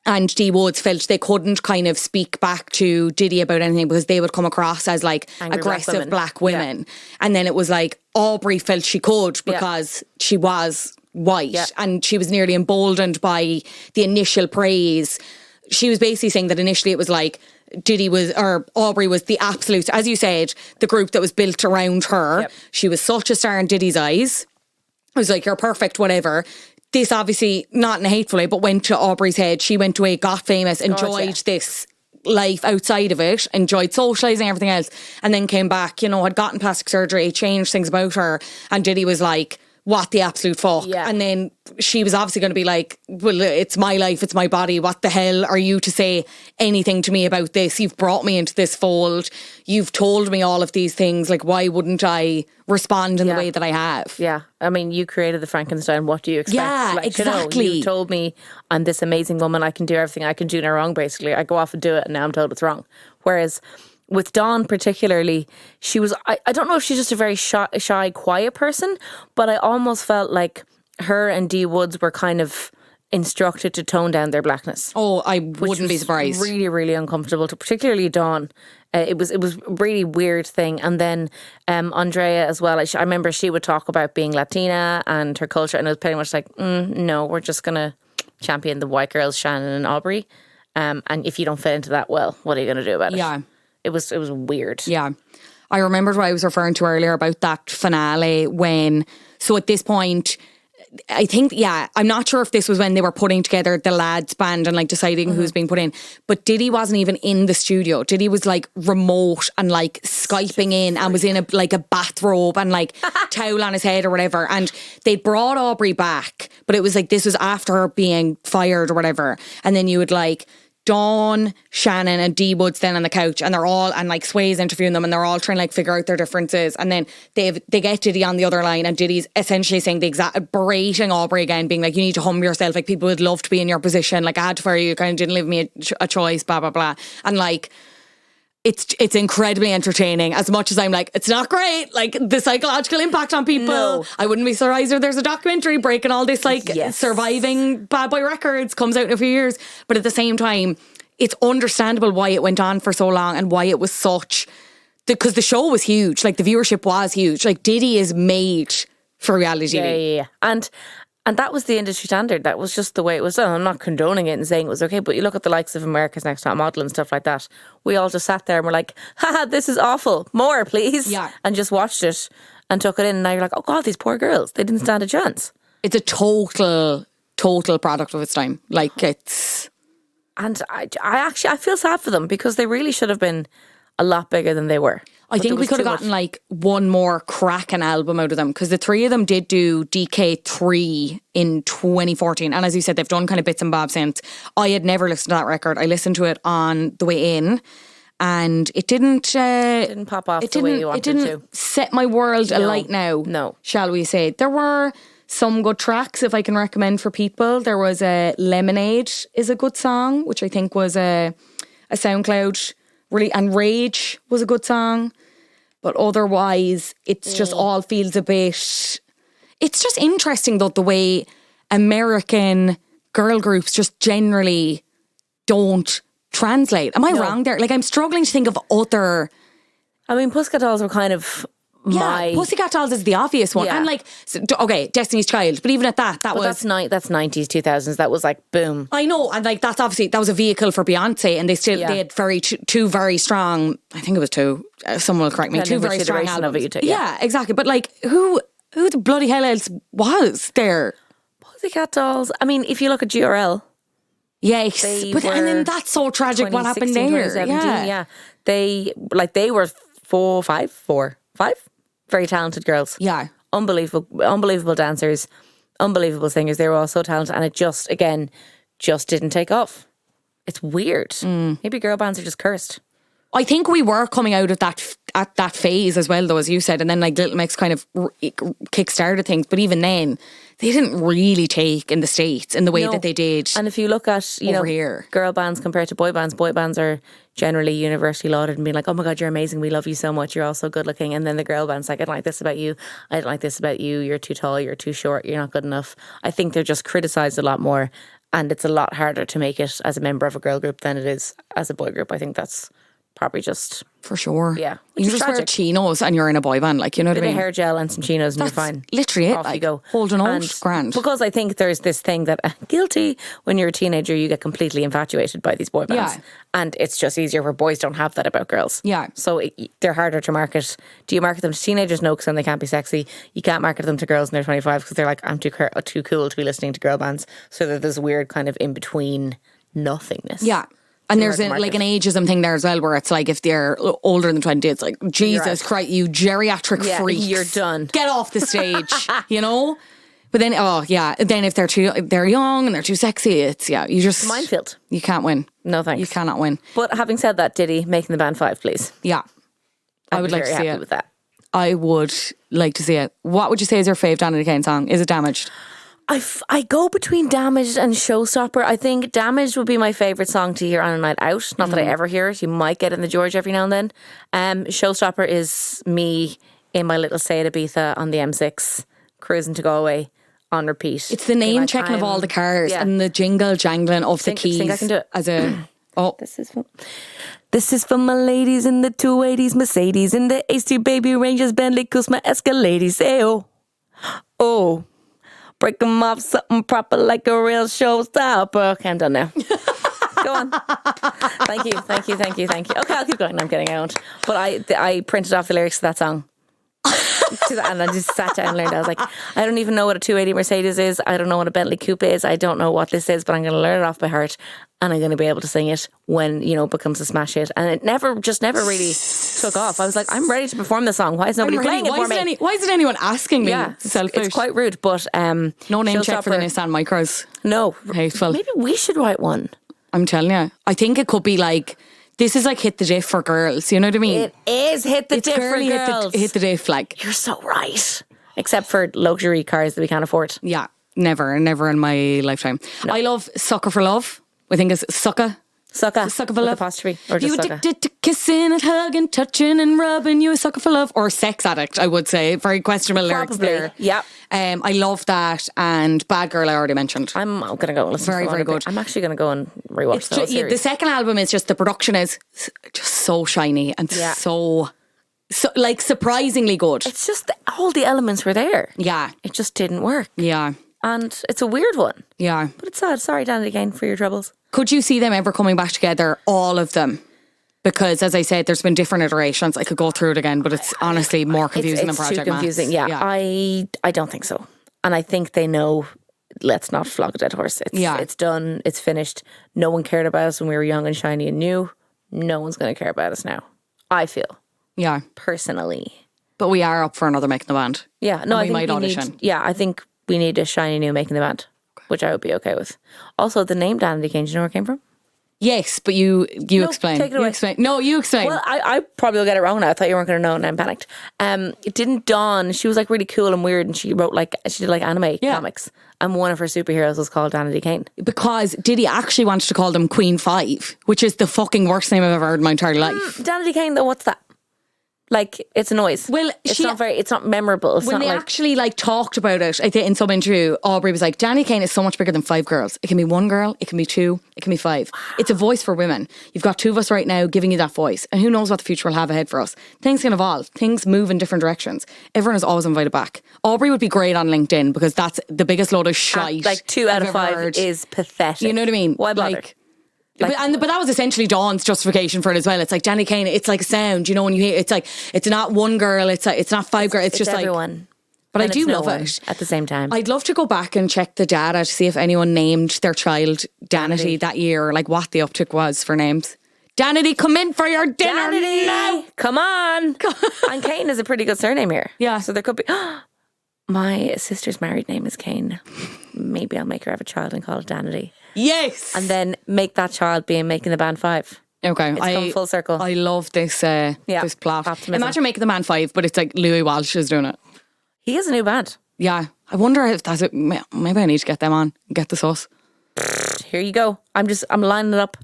and Dee Woods felt they couldn't kind of speak back to Diddy about anything because they would come across as like angry aggressive black women. Yeah. And then it was like Aubrey felt she could because she was white and she was nearly emboldened by the initial praise. She was basically saying that initially it was like Aubrey was the absolute, as you said, the group that was built around her. Yep. She was such a star in Diddy's eyes. It was like, you're perfect, whatever. This obviously, not in a hateful way, but went to Aubrey's head. She went away, got famous, enjoyed this life outside of it, enjoyed socialising, everything else, and then came back, you know, had gotten plastic surgery, changed things about her, and Diddy was like, what the absolute fuck? Yeah. And then she was obviously going to be like, well, it's my life, it's my body. What the hell are you to say anything to me about this? You've brought me into this fold. You've told me all of these things. Like, why wouldn't I respond in the way that I have? Yeah. I mean, you created the Frankenstein. What do you expect? Yeah, like, exactly. You told me I'm this amazing woman. I can do everything. I can do no wrong, basically. I go off and do it and now I'm told it's wrong. Whereas with Dawn particularly, she was, I don't know if she's just a very shy, quiet person, but I almost felt like her and Dee Woods were kind of instructed to tone down their blackness. Oh, I wouldn't be surprised. Really, really uncomfortable, particularly Dawn. It was a really weird thing. And then Andrea as well. I remember she would talk about being Latina and her culture, and it was pretty much like, no, we're just going to champion the white girls, Shannon and Aubrey. And if you don't fit into that, well, what are you going to do about it? Yeah. It was weird. Yeah. I remembered what I was referring to earlier about that finale so at this point, I think, I'm not sure if this was when they were putting together the lads band and like deciding who's being put in, but Diddy wasn't even in the studio. Diddy was like remote and like Skyping in and was in a bathrobe and like towel on his head or whatever. And they brought Aubrey back, but it was like, this was after her being fired or whatever. And then you would like Dawn, Shannon and Dee Wood's then on the couch, and they're all, and like Sway's interviewing them, and they're all trying to like figure out their differences. And then they get Diddy on the other line, and Diddy's essentially saying the exact, berating Aubrey again, being like, you need to humble yourself, like people would love to be in your position, like I had to fire you, kind of didn't leave me a choice, blah blah blah. And like it's incredibly entertaining, as much as I'm like, it's not great, like the psychological impact on people. No. I wouldn't be surprised if there's a documentary breaking all this like surviving Bad Boy Records, comes out in a few years. But at the same time, it's understandable why it went on for so long and why it was such, because the show was huge, like the viewership was huge. Like Diddy is made for reality TV. Yeah. And that was the industry standard. That was just the way it was done. I'm not condoning it and saying it was okay, but you look at the likes of America's Next Top Model and stuff like that. We all just sat there and were like, haha, this is awful. More, please. Yeah. And just watched it and took it in. And now you're like, oh God, these poor girls. They didn't stand a chance. It's a total product of its time. Like it's... And I feel sad for them, because they really should have been a lot bigger than they were. I think we could have gotten like one more cracking album out of them, because the three of them did do DK3 in 2014, and as you said, they've done kind of bits and bobs since. I had never listened to that record. I listened to it on the way in, and it didn't pop off the way you wanted to. It didn't set my world alight now. No, shall we say? There were some good tracks, if I can recommend for people. There was Lemonade is a good song, which I think was a SoundCloud. Really, and Rage was a good song, but otherwise it's just all feels a bit... It's just interesting though, the way American girl groups just generally don't translate. Am I wrong there? Like, I'm struggling to think of other... I mean, Pussycat Dolls were kind of... Pussycat Dolls is the obvious one. Yeah. And like, okay, Destiny's Child, but even at that was... That's 90s, 2000s. That was like, boom. I know, and like that's obviously, that was a vehicle for Beyonce, and they had two very strong, I think it was two, someone will correct me, two very strong albums. Yeah, exactly. But like, who the bloody hell else was there? Pussycat Dolls. I mean, if you look at GRL... Yes, and then that's so tragic what happened there. Yeah. They were five very talented girls. Yeah. Unbelievable dancers, unbelievable singers. They were all so talented, and it just didn't take off. It's weird. Maybe girl bands are just cursed. I think we were coming out of that phase as well, though, as you said, and then like Little Mix kind of kick-started things. But even then, they didn't really take in the States in the way that they did. And if you look at here, girl bands compared to boy bands are generally universally lauded and being like, oh my God, you're amazing, we love you so much, you're all so good looking. And then the girl band's like, I don't like this about you, I don't like this about you, you're too tall, you're too short, you're not good enough. I think they're just criticised a lot more, and it's a lot harder to make it as a member of a girl group than it is as a boy group. I think that's probably just... For sure. Yeah. You just wear chinos and you're in a boy band, like, you know what I mean? A hair gel and some chinos and you're fine. Literally it. Off like, you go. Holding on, grand. Because I think there's this thing that, guilty, when you're a teenager, you get completely infatuated by these boy bands. Yeah. And it's just easier where boys don't have that about girls. Yeah. So they're harder to market. Do you market them to teenagers? No, because then they can't be sexy. You can't market them to girls when they're 25 because they're like, I'm too cool to be listening to girl bands. So there's this weird kind of in-between nothingness. Yeah. And there's an ageism thing there as well, where it's like, if they're older than 20, it's like, Jesus Christ, you geriatric freaks. You're done. Get off the stage, you know? But then, then if they're young and they're too sexy, it's, you just... Minefield. You can't win. No thanks. You cannot win. But having said that, Diddy, Making the Band 5, please. Yeah. I would like to see happy it. with that. I would like to see it. What would you say is your fave Danity Kane song? Is it Damaged? I go between Damaged and Showstopper. I think Damaged would be my favourite song to hear on a night out. Not that I ever hear it. You might get it in the George every now and then. Showstopper is me in my little stay at Ibiza on the M6, cruising to Galway on repeat. It's the name checking of all the cars and the jingle jangling of the keys. Think I can do it. As a This is for my ladies in the 280s, Mercedes, in the AC Baby Rangers, Bentley, Cusma, Escalades. Hey, oh, break them off something proper like a real showstopper. Okay, I'm done now. Go on. Thank you. Okay, I'll keep going. I'm kidding, I won't. But I printed off the lyrics to that song. And I just sat down and learned. I was like, I don't even know what a 280 Mercedes is. I don't know what a Bentley Coupe is. I don't know what this is, but I'm going to learn it off by heart, and I'm going to be able to sing it when, it becomes a smash hit. And it never really took off. I was like, I'm ready to perform the song. Why is nobody playing it for me? Why isn't anyone asking me? Yeah, Selfish. It's quite rude, but no name check for the Nissan Micros. No. Hateful. Maybe we should write one. I'm telling you. I think it could be like, this is like hit the diff for girls. You know what I mean? It is hit the diff for girls. Hit the diff, like. You're so right. Except for luxury cars that we can't afford. Yeah, never in my lifetime. No. I love Sucker for Love. I think it's Sucker. Sucker for love. Apostrophe. Or just you sucker. Addicted to kissing and hugging, touching and rubbing. You a sucker for love. Or sex addict, I would say. Very questionable lyrics there. Yeah. I love that. And Bad Girl I already mentioned. I'm going to go and listen to it. Very good. I'm actually going to go and rewatch the whole series. The second album is just, the production is just so shiny and so like surprisingly good. It's just all the elements were there. Yeah. It just didn't work. Yeah. And it's a weird one. Yeah. But it's sad. Sorry, Danity Kane, for your troubles. Could you see them ever coming back together, all of them? Because, as I said, there's been different iterations. I could go through it again, but it's honestly more confusing than Project Maths. It's too confusing, yeah. I don't think so. And I think they know, let's not flog a dead horse. It's done. It's finished. No one cared about us when we were young and shiny and new. No one's going to care about us now. I feel. Yeah. Personally. But we are up for another Making the Band. Yeah. No, I think might audition. I think we need a shiny new Making the Band, which I would be okay with. Also, the name Danity Kane, do you know where it came from? Yes, but you explain. Take it away. You explain. No, you explain. Well, I probably will get it wrong now. I thought you weren't going to know, and I'm panicked. It didn't dawn. She was like really cool and weird, and she did anime comics. And one of her superheroes was called Danity Kane. Because Diddy actually wanted to call them Queen 5, which is the fucking worst name I've ever heard in my entire life. Danity Kane, though, what's that? Like, it's a noise. Well, it's not memorable. When they actually talked about it, I think in some interview, Aubrey was like, Danity Kane is so much bigger than 5 girls. It can be 1 girl, it can be 2, it can be 5. Wow. It's a voice for women. You've got 2 of us right now giving you that voice. And who knows what the future will have ahead for us. Things can evolve. Things move in different directions. Everyone is always invited back. Aubrey would be great on LinkedIn because that's the biggest load of shite. 2 out of 5 is pathetic. You know what I mean? Why bother? But that was essentially Dawn's justification for it as well. It's like Danity Kane, it's like a sound, when you hear it's not 1 girl, it's not 5 girls, it's just everyone. But I do love it at the same time. I'd love to go back and check the data to see if anyone named their child Danity that year, or what the uptick was for names. Danity, come in for your dinner now. Come on. And Kane is a pretty good surname here. Yeah. So there could be. My sister's married name is Kane. Maybe I'll make her have a child and call it Danity. Yes. And then make that child be Making the Band 5. Okay. It's come full circle. I love this this plot. Optimism. Imagine Making the Band 5, but it's like Louis Walsh is doing it. He has a new band. Yeah. I wonder if that's it. Maybe I need to get them on. Get the sauce. Here you go. I'm lining it up.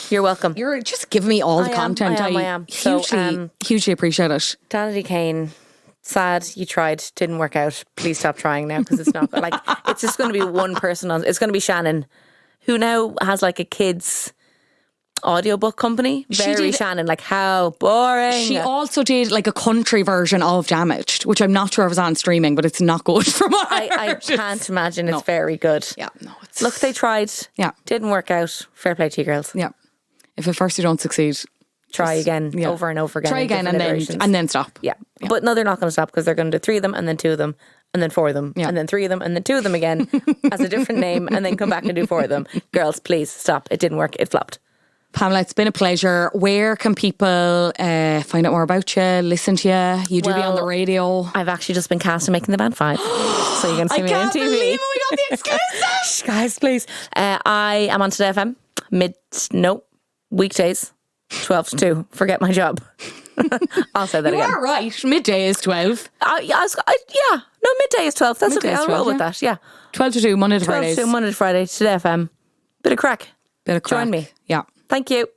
You're welcome. You're just giving me all the content. I am. Hugely appreciate it. Danity Kane. Sad you tried, didn't work out. Please stop trying now, because it's not it's just going to be one person on. It's going to be Shannon, who now has a kids audiobook company. Shannon, how boring. She also did a country version of Damaged, which I'm not sure if it's on streaming, but it's not good from what I can't imagine it's very good. Yeah, no. Look, they tried. Yeah, didn't work out. Fair play to you girls. Yeah, if at first you don't succeed, try again, over and over again. Try again and then stop. Yeah. But no, they're not going to stop, because they're going to do 3 of them and then 2 of them and then 4 of them and then 3 of them and then 2 of them again as a different name, and then come back and do 4 of them. Girls, please stop. It didn't work. It flopped. Pamela, it's been a pleasure. Where can people find out more about you, listen to you? You do be on the radio. I've actually just been cast in Making the Band 5. So you can see me on TV. I can't believe it. We got the exclusive. Guys, please. I am on Today FM. Weekdays. 12 to 2. Forget my job. I'll say that again. You are right. Midday is 12. No, midday is 12. That's midday okay. I'll roll with that. Yeah. 12 to 2, Monday to Friday. 12 to 2, Monday to Friday. Today FM. Bit of crack. Join me. Yeah. Thank you.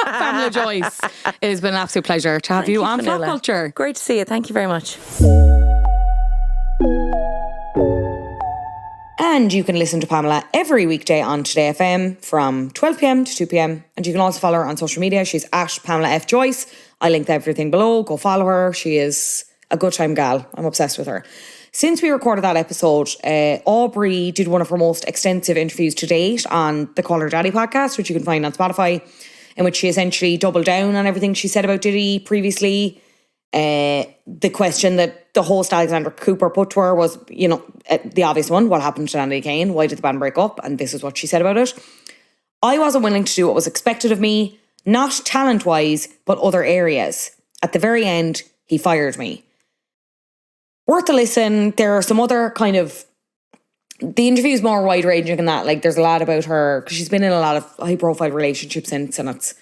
Pamela Joyce. It has been an absolute pleasure to have you on Flop Culture. Great to see you. Thank you very much. And you can listen to Pamela every weekday on Today FM from 12 p.m. to 2 p.m. And you can also follow her on social media. She's at Pamela F. Joyce. I linked everything below. Go follow her. She is a good time gal. I'm obsessed with her. Since we recorded that episode, Aubrey did one of her most extensive interviews to date on the Call Her Daddy podcast, which you can find on Spotify, in which she essentially doubled down on everything she said about Diddy previously. The question that the host Alexander Cooper put to her was, the obvious one: what happened to Danity Kane? Why did the band break up? And this is what she said about it. I wasn't willing to do what was expected of me, not talent-wise, but other areas. At the very end, he fired me. Worth a listen. There are some other kind of... The interview is more wide-ranging than that. Like, there's a lot about her, because she's been in a lot of high-profile relationships since, and it's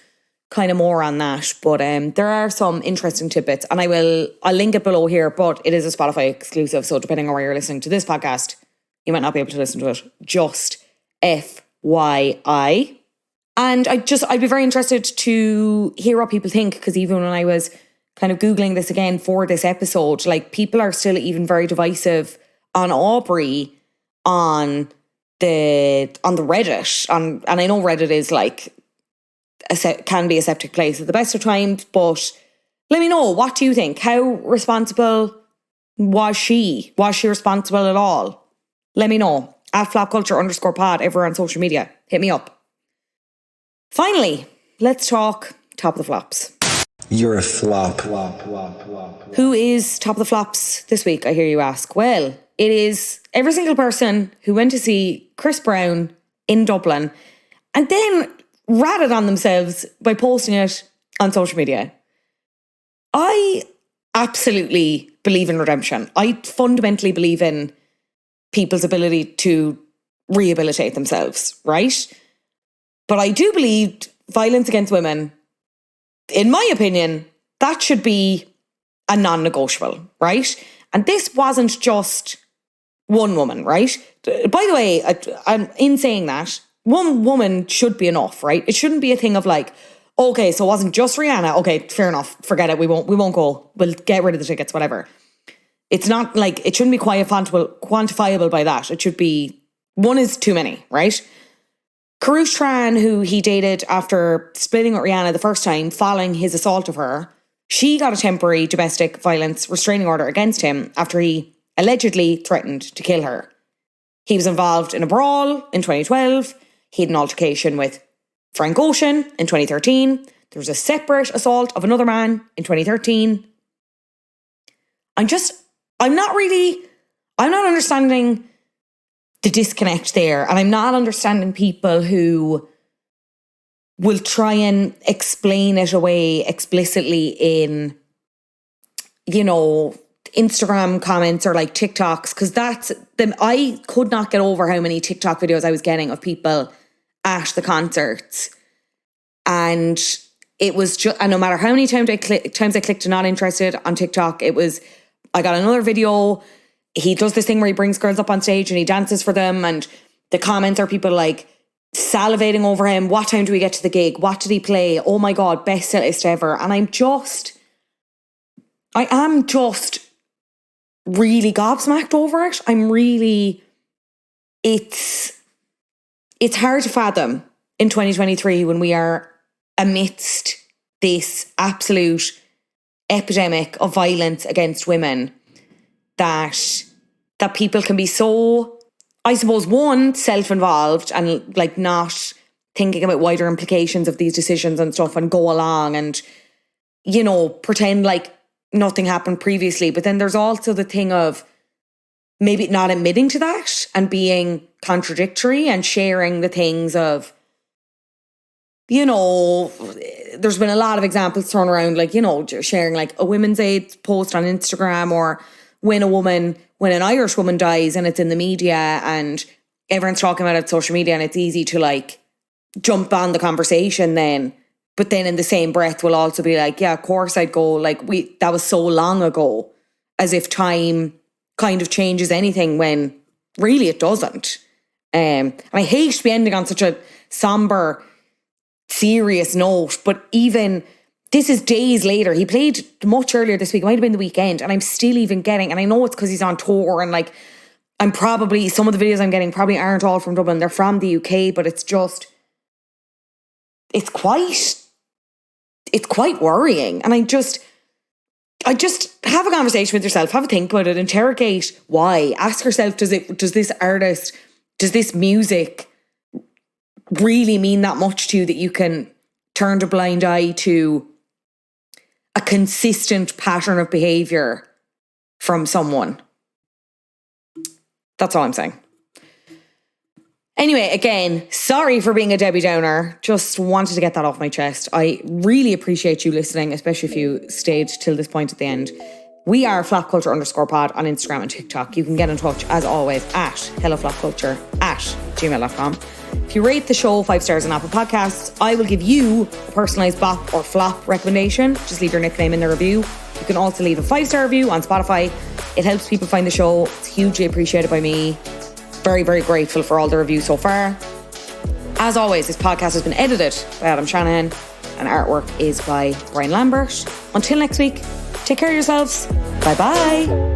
kind of more on that. But there are some interesting tidbits, and I'll link it below here, but it is a Spotify exclusive, so depending on where you're listening to this podcast, you might not be able to listen to it. Just FYI. And I'd be very interested to hear what people think, because even when I was kind of Googling this again for this episode, like, people are still even very divisive on Aubrey on the Reddit. And I know Reddit is like, can be a septic place at the best of times, but let me know, what do you think? How responsible was she? Was she responsible at all? Let me know. At flopculture_pod everywhere on social media. Hit me up. Finally, let's talk top of the flops. You're a flop. Who is top of the flops this week, I hear you ask? Well, it is every single person who went to see Chris Brown in Dublin and then ratted on themselves by posting it on social media. I absolutely believe in redemption. I fundamentally believe in people's ability to rehabilitate themselves, right? But I do believe violence against women, in my opinion, that should be a non-negotiable, right? And this wasn't just one woman, right? By the way, I'm in saying that, one woman should be enough, right? It shouldn't be a thing of like, okay, so it wasn't just Rihanna. Okay, fair enough. Forget it. We won't go. We'll get rid of the tickets, whatever. It's not like, it shouldn't be quantifiable by that. It should be, one is too many, right? Karrueche Tran, who he dated after splitting with Rihanna the first time following his assault of her, she got a temporary domestic violence restraining order against him after he allegedly threatened to kill her. He was involved in a brawl in 2012. He had an altercation with Frank Ocean in 2013. There was a separate assault of another man in 2013. I'm not understanding the disconnect there. And I'm not understanding people who will try and explain it away explicitly in, Instagram comments or like TikToks, because that's them. I could not get over how many TikTok videos I was getting of people at the concerts, and it was just, and no matter how many times I clicked to not interested on TikTok, it was, I got another video. He does this thing where he brings girls up on stage and he dances for them, and the comments are people like salivating over him. What time do we get to the gig? What did he play? Oh my God, best set list ever. And I am just really gobsmacked over it. It's hard to fathom in 2023 when we are amidst this absolute epidemic of violence against women that people can be so, I suppose, one, self-involved and like not thinking about wider implications of these decisions and stuff and go along and, pretend like nothing happened previously. But then there's also the thing of maybe not admitting to that and being contradictory and sharing the things of, there's been a lot of examples thrown around, like, sharing like a Women's Aid post on Instagram, or when an Irish woman dies and it's in the media and everyone's talking about it on social media, and it's easy to like jump on the conversation then. But then in the same breath will also be like, yeah, of course I'd go, like, that was so long ago, as if time kind of changes anything when really it doesn't. And I hate to be ending on such a somber, serious note, but even this is days later. He played much earlier this week. It might have been the weekend, and I'm still even getting, and I know it's because he's on tour and like some of the videos I'm getting probably aren't all from Dublin. They're from the UK, but it's quite worrying. And I just have a conversation with yourself, have a think about it, interrogate why. Ask yourself, does this music really mean that much to you that you can turn a blind eye to a consistent pattern of behaviour from someone? That's all I'm saying. Anyway, again, sorry for being a Debbie Downer. Just wanted to get that off my chest. I really appreciate you listening, especially if you stayed till this point at the end. We are flopculture_pod on Instagram and TikTok. You can get in touch, as always, at helloflopculture@gmail.com. If you rate the show 5 stars on Apple Podcasts, I will give you a personalised bop or flop recommendation. Just leave your nickname in the review. You can also leave a 5-star review on Spotify. It helps people find the show. It's hugely appreciated by me. Very, very grateful for all the reviews so far. As always, this podcast has been edited by Adam Shanahan and artwork is by Brian Lambert. Until next week, take care of yourselves. Bye-bye.